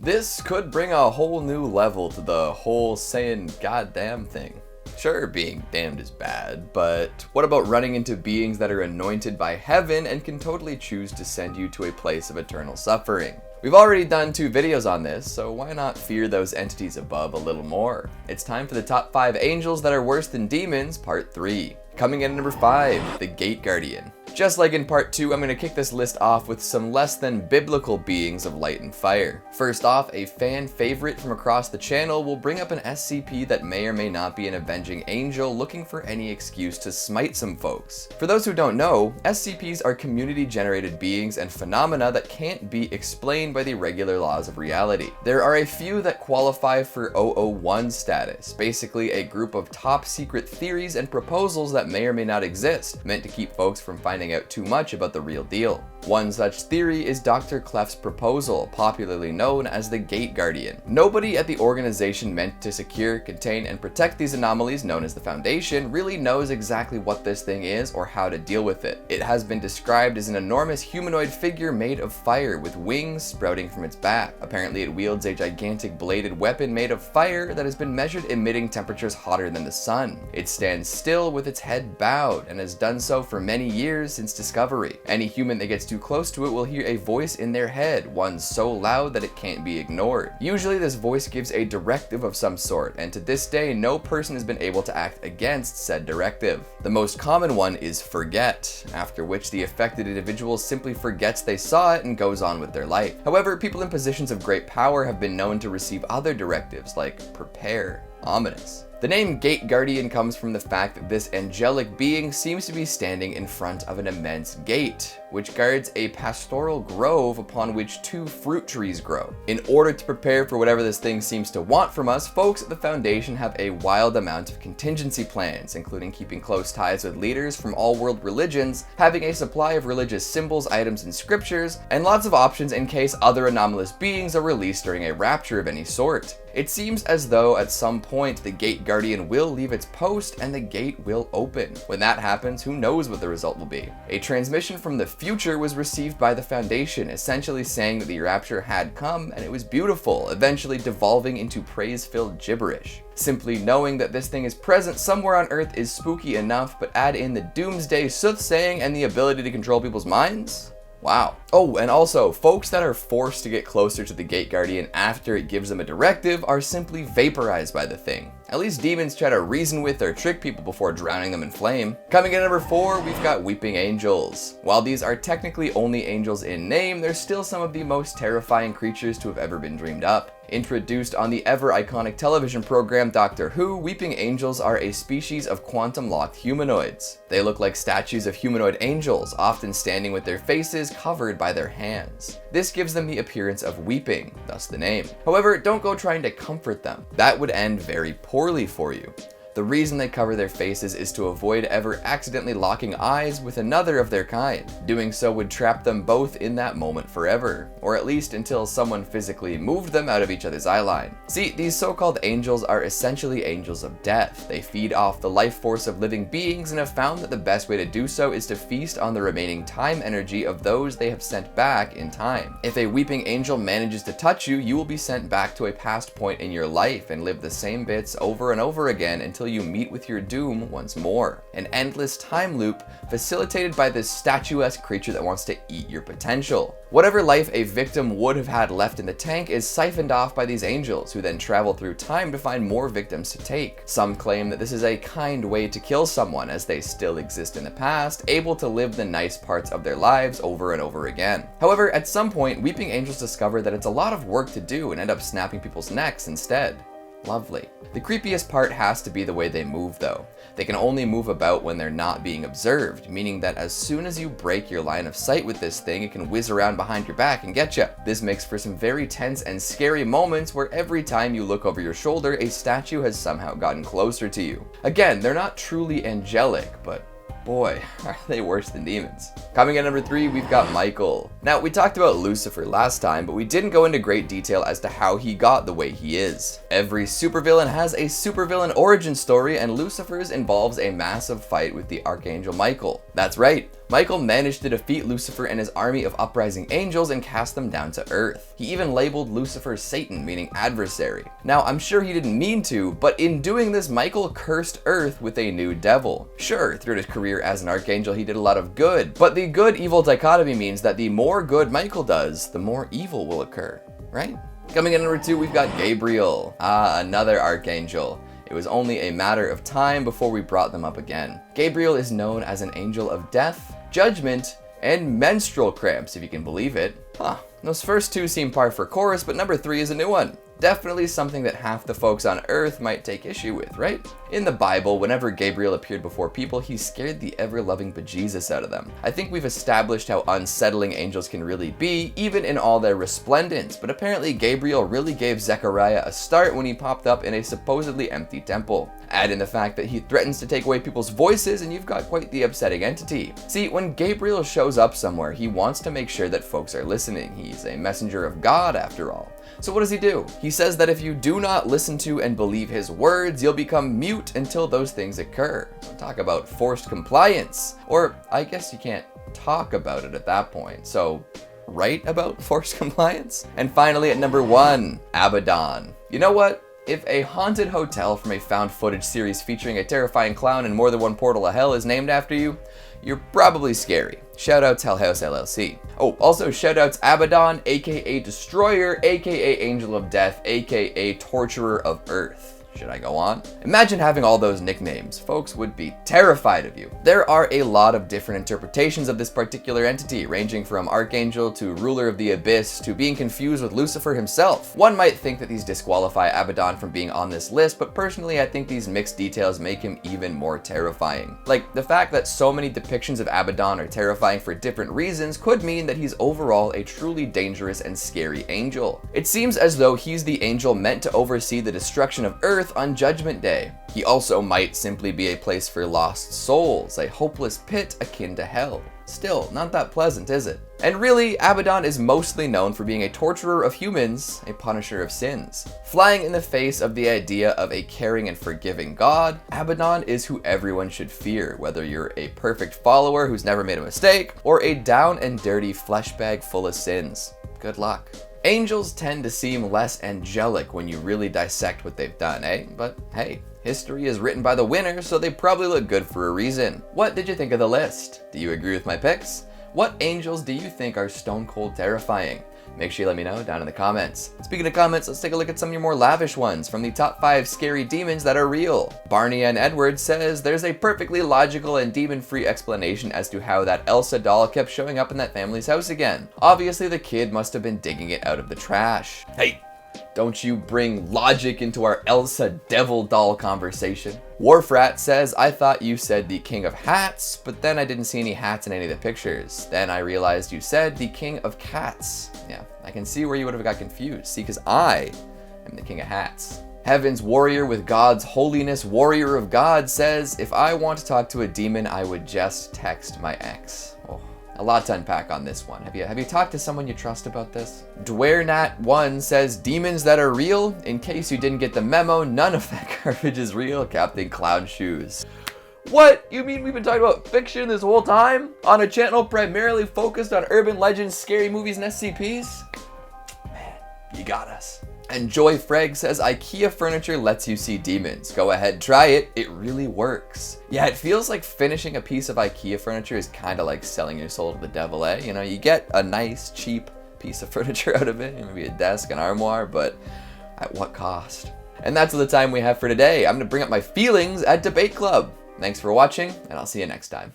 This could bring a whole new level to the whole saying goddamn thing. Sure, being damned is bad, but what about running into beings that are anointed by heaven and can totally choose to send you to a place of eternal suffering? We've already done 2 videos on this, so why not fear those entities above a little more? It's time for the top 5 angels that are worse than demons, part 3. Coming in at number 5, the Gate Guardian. Just like in part 2, I'm going to kick this list off with some less than biblical beings of light and fire. First off, a fan favorite from across the channel will bring up an SCP that may or may not be an avenging angel looking for any excuse to smite some folks. For those who don't know, SCPs are community-generated beings and phenomena that can't be explained by the regular laws of reality. There are a few that qualify for 001 status, basically a group of top secret theories and proposals that may or may not exist, meant to keep folks from finding out too much about the real deal. One such theory is Dr. Clef's proposal, popularly known as the Gate Guardian. Nobody at the organization meant to secure, contain, and protect these anomalies, known as the Foundation, really knows exactly what this thing is or how to deal with it. It has been described as an enormous humanoid figure made of fire with wings sprouting from its back. Apparently it wields a gigantic bladed weapon made of fire that has been measured emitting temperatures hotter than the sun. It stands still with its head bowed and has done so for many years since discovery. Any human that gets too close to it will hear a voice in their head, one so loud that it can't be ignored. Usually this voice gives a directive of some sort, and to this day no person has been able to act against said directive. The most common one is forget, after which the affected individual simply forgets they saw it and goes on with their life. However, people in positions of great power have been known to receive other directives like prepare. Ominous. The name Gate Guardian comes from the fact that this angelic being seems to be standing in front of an immense gate, which guards a pastoral grove upon which 2 fruit trees grow. In order to prepare for whatever this thing seems to want from us, folks at the Foundation have a wild amount of contingency plans, including keeping close ties with leaders from all world religions, having a supply of religious symbols, items, and scriptures, and lots of options in case other anomalous beings are released during a rapture of any sort. It seems as though at some point the Gate Guardian will leave its post and the gate will open. When that happens, who knows what the result will be. A transmission from the future was received by the Foundation, essentially saying that the rapture had come and it was beautiful, eventually devolving into praise-filled gibberish. Simply knowing that this thing is present somewhere on Earth is spooky enough, but add in the doomsday soothsaying and the ability to control people's minds? Wow. Oh, and also, folks that are forced to get closer to the Gate Guardian after it gives them a directive are simply vaporized by the thing. At least demons try to reason with or trick people before drowning them in flame. Coming in at number 4, we've got Weeping Angels. While these are technically only angels in name, they're still some of the most terrifying creatures to have ever been dreamed up. Introduced on the ever-iconic television program Doctor Who, Weeping Angels are a species of quantum-locked humanoids. They look like statues of humanoid angels, often standing with their faces covered by their hands. This gives them the appearance of weeping, thus the name. However, don't go trying to comfort them. That would end very poorly for you. The reason they cover their faces is to avoid ever accidentally locking eyes with another of their kind. Doing so would trap them both in that moment forever, or at least until someone physically moved them out of each other's eye line. See, these so-called angels are essentially angels of death. They feed off the life force of living beings and have found that the best way to do so is to feast on the remaining time energy of those they have sent back in time. If a weeping angel manages to touch you, you will be sent back to a past point in your life and live the same bits over and over again until you meet with your doom once more. An endless time loop facilitated by this statuesque creature that wants to eat your potential. Whatever life a victim would have had left in the tank is siphoned off by these angels, who then travel through time to find more victims to take. Some claim that this is a kind way to kill someone, as they still exist in the past, able to live the nice parts of their lives over and over again. However, at some point, weeping angels discover that it's a lot of work to do and end up snapping people's necks instead. Lovely. The creepiest part has to be the way they move though. They can only move about when they're not being observed, meaning that as soon as you break your line of sight with this thing, it can whiz around behind your back and get you. This makes for some very tense and scary moments where every time you look over your shoulder, a statue has somehow gotten closer to you. Again, they're not truly angelic, but boy, are they worse than demons. Coming at number 3, we've got Michael. Now, we talked about Lucifer last time, but we didn't go into great detail as to how he got the way he is. Every supervillain has a supervillain origin story, and Lucifer's involves a massive fight with the Archangel Michael. That's right, Michael managed to defeat Lucifer and his army of uprising angels and cast them down to Earth. He even labeled Lucifer Satan, meaning adversary. Now, I'm sure he didn't mean to, but in doing this, Michael cursed Earth with a new devil. Sure, throughout his career as an archangel, he did a lot of good, but the good-evil dichotomy means that the more good Michael does, the more evil will occur, right? Coming in at number 2, we've got Gabriel. Another archangel. It was only a matter of time before we brought them up again. Gabriel is known as an angel of death, judgment, and menstrual cramps, if you can believe it. Those first two seem par for course, but number 3 is a new one. Definitely something that half the folks on Earth might take issue with, right? In the Bible, whenever Gabriel appeared before people, he scared the ever-loving bejesus out of them. I think we've established how unsettling angels can really be, even in all their resplendence, but apparently Gabriel really gave Zechariah a start when he popped up in a supposedly empty temple. Add in the fact that he threatens to take away people's voices, and you've got quite the upsetting entity. See, when Gabriel shows up somewhere, he wants to make sure that folks are listening. He's a messenger of God, after all. So what does he do? He says that if you do not listen to and believe his words, you'll become mute until those things occur. Talk about forced compliance. Or I guess you can't talk about it at that point. So write about forced compliance? And finally at number 1, Abaddon. You know what? If a haunted hotel from a found footage series featuring a terrifying clown and more than one portal of hell is named after you, you're probably scary. Shoutouts Hell House LLC. Oh, also shoutouts Abaddon, aka Destroyer, aka Angel of Death, aka Torturer of Earth. Should I go on? Imagine having all those nicknames. Folks would be terrified of you. There are a lot of different interpretations of this particular entity, ranging from Archangel to Ruler of the Abyss to being confused with Lucifer himself. One might think that these disqualify Abaddon from being on this list, but personally I think these mixed details make him even more terrifying. Like, the fact that so many depictions of Abaddon are terrifying for different reasons could mean that he's overall a truly dangerous and scary angel. It seems as though he's the angel meant to oversee the destruction of Earth on Judgment Day. He also might simply be a place for lost souls, a hopeless pit akin to hell. Still, not that pleasant, is it? And really, Abaddon is mostly known for being a torturer of humans, a punisher of sins. Flying in the face of the idea of a caring and forgiving God, Abaddon is who everyone should fear, whether you're a perfect follower who's never made a mistake, or a down and dirty flesh bag full of sins. Good luck. Angels tend to seem less angelic when you really dissect what they've done, eh? But hey, history is written by the winner, so they probably look good for a reason. What did you think of the list? Do you agree with my picks? What angels do you think are stone cold terrifying? Make sure you let me know down in the comments. Speaking of comments, let's take a look at some of your more lavish ones from the top 5 scary demons that are real. Barney N. Edwards says there's a perfectly logical and demon-free explanation as to how that Elsa doll kept showing up in that family's house again. Obviously the kid must have been digging it out of the trash. Hey! Don't you bring logic into our Elsa devil doll conversation. Warfrat says, I thought you said the king of hats, but then I didn't see any hats in any of the pictures. Then I realized you said the king of cats. Yeah, I can see where you would have got confused. See, because I am the king of hats. Heaven's warrior with God's holiness, warrior of God says, if I want to talk to a demon, I would just text my ex. Oh. A lot to unpack on this one. Have you talked to someone you trust about this? DwearNat1 says, demons that are real? In case you didn't get the memo, none of that garbage is real, Captain Clown Shoes. What? You mean we've been talking about fiction this whole time? On a channel primarily focused on urban legends, scary movies, and SCPs? Man, you got us. And Joy Freg says, IKEA furniture lets you see demons. Go ahead, try it. It really works. Yeah, it feels like finishing a piece of IKEA furniture is kind of like selling your soul to the devil, eh? You know, you get a nice, cheap piece of furniture out of it, maybe a desk, an armoire, but at what cost? And that's all the time we have for today. I'm gonna bring up my feelings at Debate Club. Thanks for watching, and I'll see you next time.